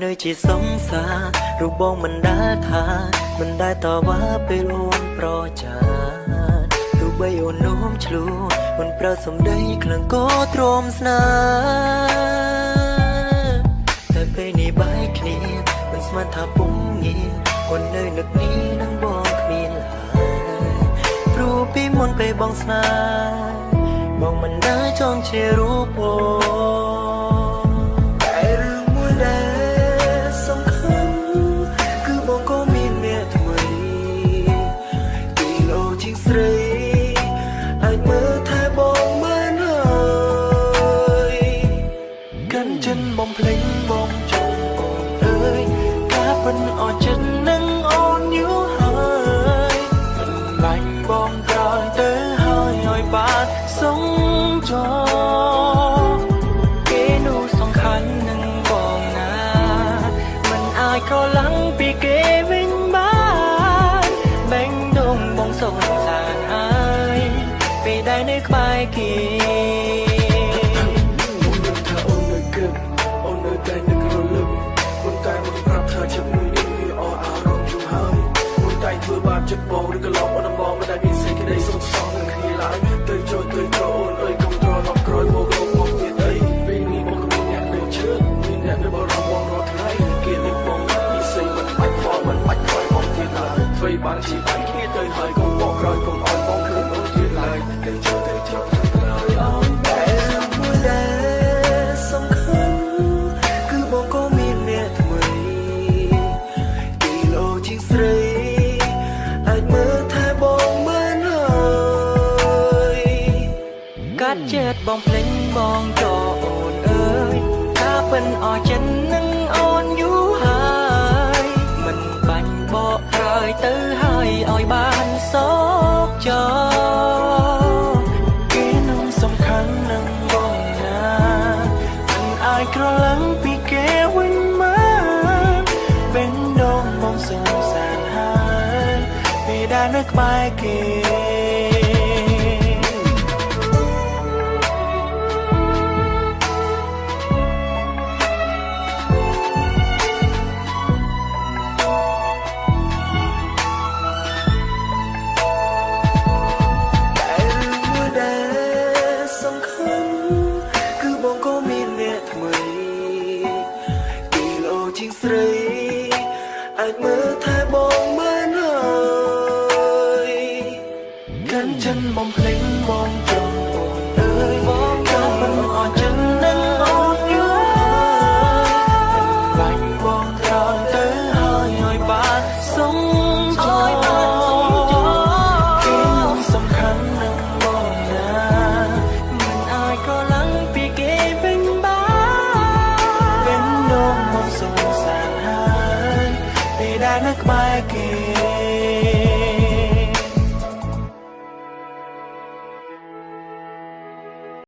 nơi chỉ sống xaรูปបងមិនដែលថាមិនដែលតវ៉ាពេលអូនប្រចាទោះបីអូននោមឆ្លួនមិនប្រើសំដីក្លងក៏ទ្រាំស្នេហ៍តែពេលនេះបែកគ្នាមិនស្មានថាពុំងាយអូននៅនឹកនេះនឹងបងគ្មានឡើយព្រោះពីមុនពេលបងស្នេហ៍បងមិនដែលចង់ជារូបបងតែរឿងមួយដែលសំខាន់គឺបងក៏មានអ្នកថ្មីគីឡូជាងស្រីអាចមើលថែបងមិនហើយកាន់ចិនបំភ្លេងបងចង់អូនអើយការពិនអត់ចិត្តនឹងអូនយូរហើយមិនបាញ់បងក្រោយទៅហើយឲ្យបានសុំចោគេនោះសំខាន់នឹងបងណាមិនអាចក្រឡងពីគេវិញបានបែងដងបងសងសានហើយពេលដែលនៅក្បែរគេអូននៅគិតអូននៅតែនឹករលឹកអូនតែមិនប្រាប់ថាចិត្តមួយនេះវាអស់អារម្មណ៍យូរហើយអូនតែធ្វើបាបចិត្តបងឬក៏ឡប់អូនបងមិនដែលមានសេចក្តីសុខសោកនឹងគ្នាឡើយទៅចូលអូនអើយកុំត្រឡប់ក្រោយមកទៀតអីពេលនេះបងក៏មានអ្នកនៅជឿមានអ្នកនៅបរិបបងរាល់ថ្ងៃគេនឹងបងពិសេសមិនបាច់ផងមិនបាច់ខ្វាយបងទៀតឡើយធ្វើបានជាបាញ់គ្នាទៅហើយកុំបកក្រោយកុំអោយបងឃើញអូនទៀតឡើយទៅចូលឡើយអូនតែរឿងមួយដែលសំខាន់គឺបងក៏មានអ្នកថ្មីគីឡូជាងស្រីអាចមើលថែបងមិនហើយកាត់ចិត្តបងភ្លេងបងចោអូនអើយថាពិនអស់ចិត្តនឹងអូនយូរហើយមិនបាញ់បកក្រោយទៅហើយឲ្យបានសោកចោគេនឹងសំខាន់នឹងបងណាមិនអាចក្រឡងពីគេវិញមកពេលដងបងសងសានហើយពេលដែលនៅក្បែរគេជាងស្រីអាចមើលថែបងមិនហើយកាន់ចិនបំភ្លេងបងចង់អូនអើយបងក៏មិនអត់ចិននឹងអូនយូរបាញ់បងក្រោយទៅហើយឲ្យបានសុំចោគេនោះសំខាន់នឹងបងណាមិនអាចក្រឡងពីគេវិញបានពេលនោះមកសុំនៅក្បែរគេ